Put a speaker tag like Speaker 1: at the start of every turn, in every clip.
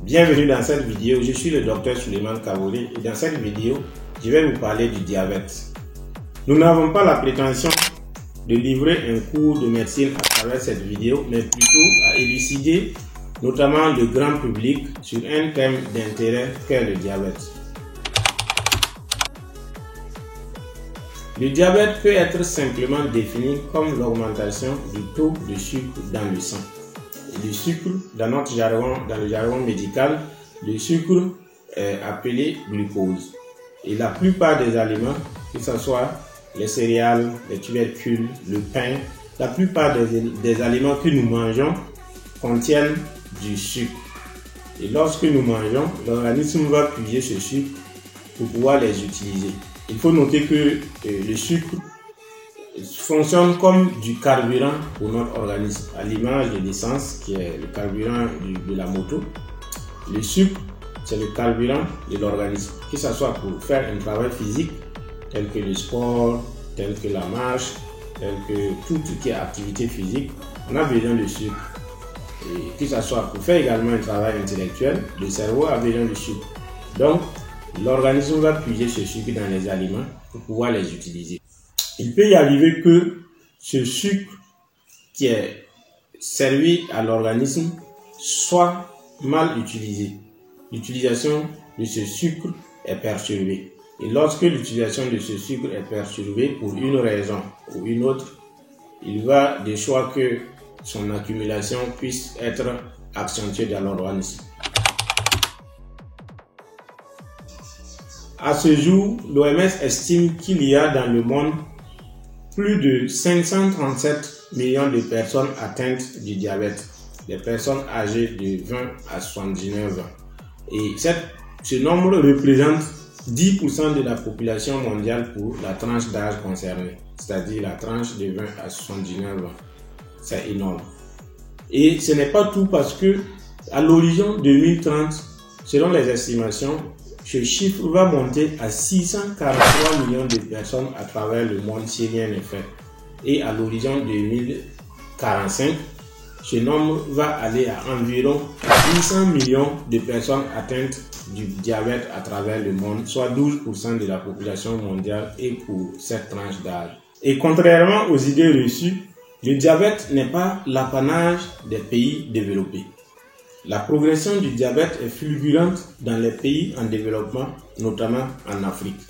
Speaker 1: Bienvenue dans cette vidéo, je suis le docteur Souleymane Kaboulé et dans cette vidéo, je vais vous parler du diabète. Nous n'avons pas la prétention de livrer un cours de médecine à travers cette vidéo, mais plutôt à élucider notamment le grand public sur un thème d'intérêt qu'est le diabète. Le diabète peut être simplement défini comme l'augmentation du taux de sucre dans le sang. Le sucre, dans notre jargon, dans le jargon médical, le sucre est appelé glucose. Et la plupart des aliments, que ce soit les céréales, les tubercules, le pain, la plupart des aliments que nous mangeons contiennent du sucre. Et lorsque nous mangeons, l'organisme va puiser ce sucre pour pouvoir les utiliser. Il faut noter que le sucre fonctionne comme du carburant pour notre organisme, à l'image de l'essence qui est le carburant de la moto. Le sucre, c'est le carburant de l'organisme, que ce soit pour faire un travail physique tel que le sport, tel que la marche, tel que tout ce qui est activité physique, on a besoin de sucre. Et que ce soit pour faire également un travail intellectuel, le cerveau a besoin de sucre. Donc, l'organisme va puiser ce sucre dans les aliments pour pouvoir les utiliser. Il peut y arriver que ce sucre qui est servi à l'organisme soit mal utilisé. L'utilisation de ce sucre est perturbée. Et lorsque l'utilisation de ce sucre est perturbée pour une raison ou une autre, il va de soi que son accumulation puisse être accentuée dans l'organisme. À ce jour, l'OMS estime qu'il y a dans le monde plus de 537 millions de personnes atteintes du diabète, des personnes âgées de 20 à 79 ans. Et ce nombre représente 10% de la population mondiale pour la tranche d'âge concernée, c'est-à-dire la tranche de 20 à 79 ans. C'est énorme. Et ce n'est pas tout parce que à l'horizon 2030, selon les estimations, ce chiffre va monter à 643 millions de personnes à travers le monde si rien n'est fait. Et à l'horizon 2045, ce nombre va aller à environ 800 millions de personnes atteintes du diabète à travers le monde, soit 12% de la population mondiale et pour cette tranche d'âge. Et contrairement aux idées reçues, le diabète n'est pas l'apanage des pays développés. La progression du diabète est fulgurante dans les pays en développement, notamment en Afrique.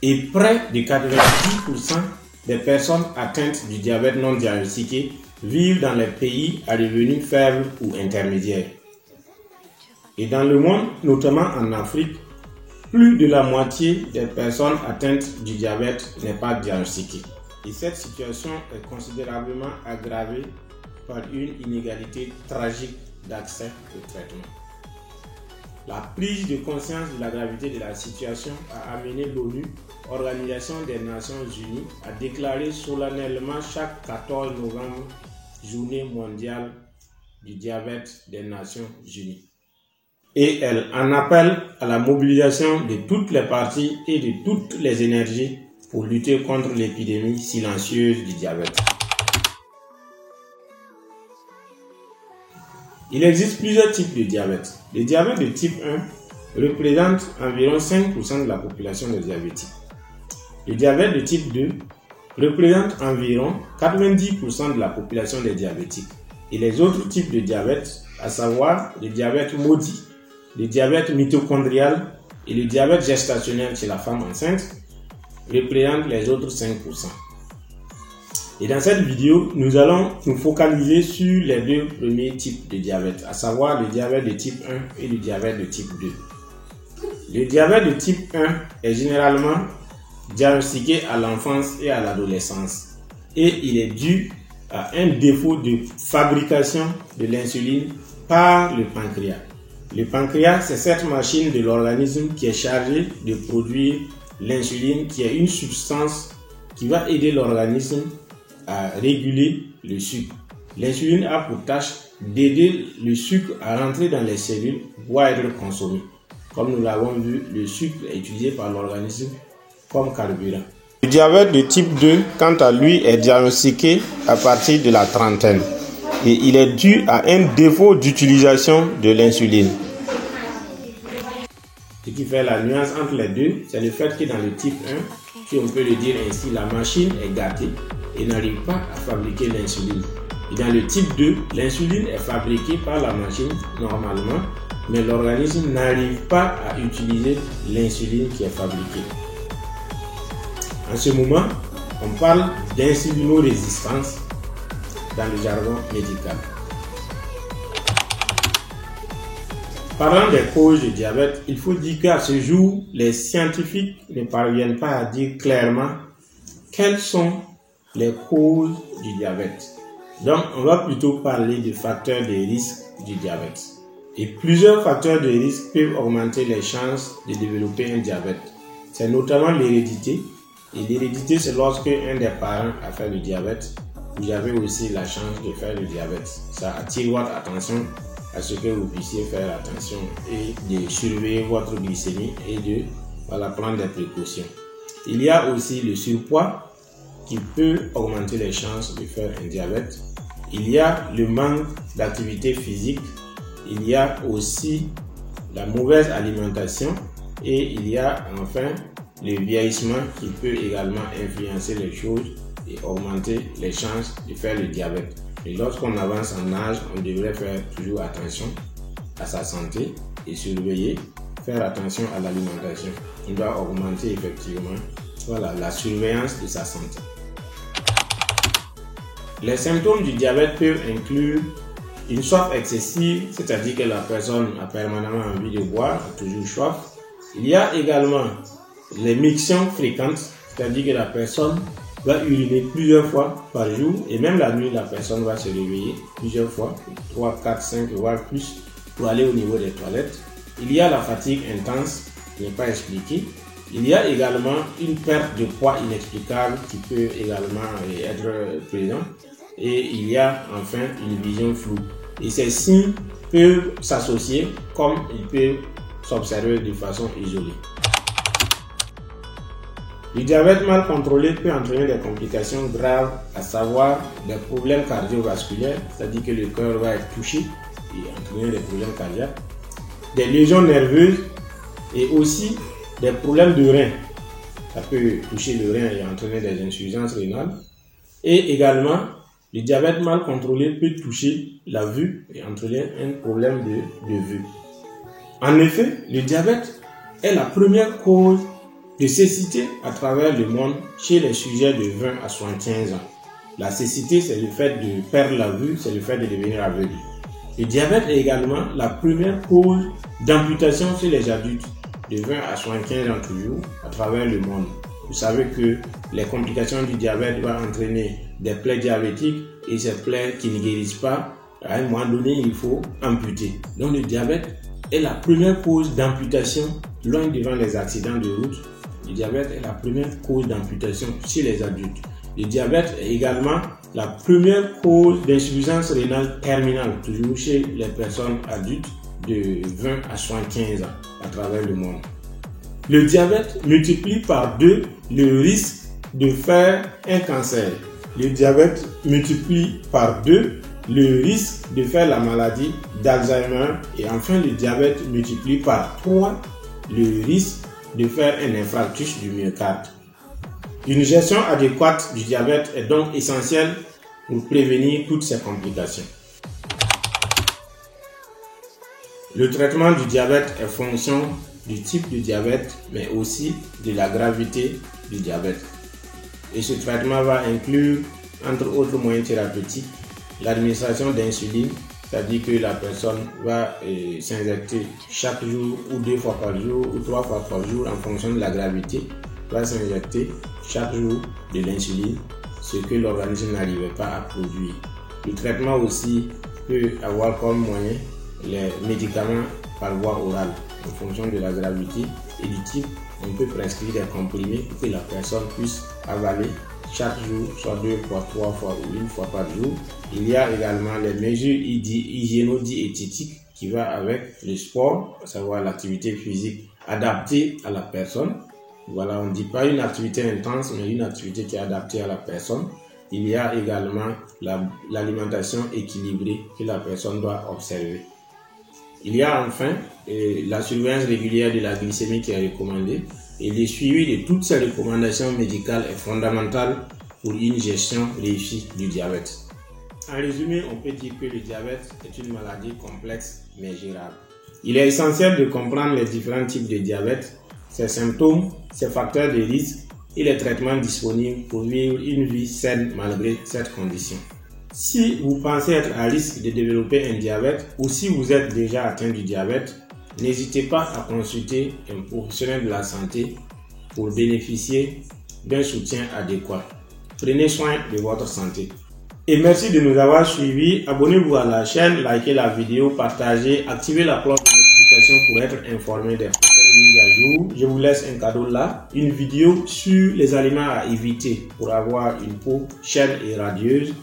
Speaker 1: Et près de 90% des personnes atteintes du diabète non diagnostiqué vivent dans les pays à revenus faibles ou intermédiaires. Et dans le monde, notamment en Afrique, plus de la moitié des personnes atteintes du diabète n'est pas diagnostiquée. Et cette situation est considérablement aggravée par une inégalité tragique d'accès au traitement. La prise de conscience de la gravité de la situation a amené l'ONU, Organisation des Nations Unies, à déclarer solennellement chaque 14 novembre Journée mondiale du diabète des Nations Unies. Et elle en appelle à la mobilisation de toutes les parties et de toutes les énergies pour lutter contre l'épidémie silencieuse du diabète. Il existe plusieurs types de diabète. Le diabète de type 1 représente environ 5% de la population des diabétiques. Le diabète de type 2 représente environ 90% de la population des diabétiques. Et les autres types de diabète, à savoir le diabète maudit, le diabète mitochondrial et le diabète gestationnel chez la femme enceinte, représentent les autres 5%. Et dans cette vidéo, nous allons nous focaliser sur les deux premiers types de diabète, à savoir le diabète de type 1 et le diabète de type 2. Le diabète de type 1 est généralement diagnostiqué à l'enfance et à l'adolescence. Et il est dû à un défaut de fabrication de l'insuline par le pancréas. Le pancréas, c'est cette machine de l'organisme qui est chargée de produire l'insuline, qui est une substance qui va aider l'organisme à réguler le sucre. L'insuline a pour tâche d'aider le sucre à rentrer dans les cellules pour pouvoir être consommé. Comme nous l'avons vu, le sucre est utilisé par l'organisme comme carburant. Le diabète de type 2, quant à lui, est diagnostiqué à partir de la trentaine et il est dû à un défaut d'utilisation de l'insuline. Ce qui fait la nuance entre les deux, c'est le fait que dans le type 1, si on peut le dire ainsi, la machine est gâtée et n'arrive pas à fabriquer l'insuline. Et dans le type 2, l'insuline est fabriquée par la machine normalement, mais l'organisme n'arrive pas à utiliser l'insuline qui est fabriquée. En ce moment, on parle d'insulinorésistance dans le jargon médical. Parlant des causes du diabète, il faut dire qu'à ce jour, les scientifiques ne parviennent pas à dire clairement quelles sont les causes du diabète. Donc, on va plutôt parler de facteurs de risque du diabète. Et plusieurs facteurs de risque peuvent augmenter les chances de développer un diabète. C'est notamment l'hérédité. Et l'hérédité, c'est lorsque un des parents a fait le diabète, vous avez aussi la chance de faire le diabète. Ça attire votre attention à ce que vous puissiez faire attention et de surveiller votre glycémie et de prendre des précautions. Il y a aussi le surpoids qui peut augmenter les chances de faire un diabète. Il y a le manque d'activité physique. Il y a aussi la mauvaise alimentation et il y a enfin le vieillissement qui peut également influencer les choses et augmenter les chances de faire le diabète. Et lorsqu'on avance en âge, on devrait faire toujours attention à sa santé et surveiller, faire attention à l'alimentation. On doit augmenter effectivement la surveillance de sa santé. Les symptômes du diabète peuvent inclure une soif excessive, c'est-à-dire que la personne a permanemment envie de boire, a toujours soif. Il y a également les mictions fréquentes, c'est-à-dire que la personne va uriner plusieurs fois par jour et même la nuit, la personne va se réveiller plusieurs fois, 3, 4, 5 voire plus pour aller au niveau des toilettes. Il y a la fatigue intense qui n'est pas expliquée. Il y a également une perte de poids inexplicable qui peut également être présente. Et il y a enfin une vision floue. Et ces signes peuvent s'associer comme ils peuvent s'observer de façon isolée. Le diabète mal contrôlé peut entraîner des complications graves, à savoir des problèmes cardiovasculaires, c'est-à-dire que le cœur va être touché et entraîner des problèmes cardiaques, des lésions nerveuses et aussi des problèmes de reins. Ça peut toucher le rein et entraîner des insuffisances rénales. Et également, le diabète mal contrôlé peut toucher la vue et entraîner un problème de vue. En effet, le diabète est la première cause de cécité à travers le monde chez les sujets de 20 à 75 ans. La cécité, c'est le fait de perdre la vue, c'est le fait de devenir aveugle. Le diabète est également la première cause d'amputation chez les adultes de 20 à 75 ans toujours à travers le monde. Vous savez que les complications du diabète vont entraîner des plaies diabétiques et ces plaies qui ne guérissent pas, à un moment donné, il faut amputer. Donc le diabète est la première cause d'amputation loin devant les accidents de route. Le diabète est la première cause d'amputation chez les adultes. Le diabète est également la première cause d'insuffisance rénale terminale, toujours chez les personnes adultes de 20 à 75 ans à travers le monde. Le diabète multiplie par 2 le risque de faire un cancer. Le diabète multiplie par 2 le risque de faire la maladie d'Alzheimer et enfin le diabète multiplie par 3 le risque de faire un infarctus du myocarde. Une gestion adéquate du diabète est donc essentielle pour prévenir toutes ces complications. Le traitement du diabète est fonction du type de diabète, mais aussi de la gravité du diabète. Et ce traitement va inclure, entre autres moyens thérapeutiques, l'administration d'insuline, c'est-à-dire que la personne va s'injecter chaque jour ou 2 fois par jour ou 3 fois par jour en fonction de la gravité, va s'injecter chaque jour de l'insuline, ce que l'organisme n'arrivait pas à produire. Le traitement aussi peut avoir comme moyen les médicaments par voie orale. En fonction de la gravité et du type, on peut prescrire des comprimés pour que la personne puisse avaler chaque jour, soit 2 fois, 3 fois ou 1 fois par jour. Il y a également les mesures hygiéno-diététiques qui vont avec le sport, à savoir l'activité physique adaptée à la personne. Voilà, on ne dit pas une activité intense, mais une activité qui est adaptée à la personne. Il y a également l'alimentation équilibrée que la personne doit observer. Il y a enfin la surveillance régulière de la glycémie qui est recommandée, et le suivi de toutes ces recommandations médicales est fondamental pour une gestion réussie du diabète. En résumé, on peut dire que le diabète est une maladie complexe mais gérable. Il est essentiel de comprendre les différents types de diabète, ses symptômes, ses facteurs de risque et les traitements disponibles pour vivre une vie saine malgré cette condition. Si vous pensez être à risque de développer un diabète ou si vous êtes déjà atteint du diabète, n'hésitez pas à consulter un professionnel de la santé pour bénéficier d'un soutien adéquat. Prenez soin de votre santé. Et merci de nous avoir suivis. Abonnez-vous à la chaîne, likez la vidéo, partagez, activez la cloche de notification pour être informé des prochaines mises à jour. Je vous laisse un cadeau là, une vidéo sur les aliments à éviter pour avoir une peau saine et radieuse.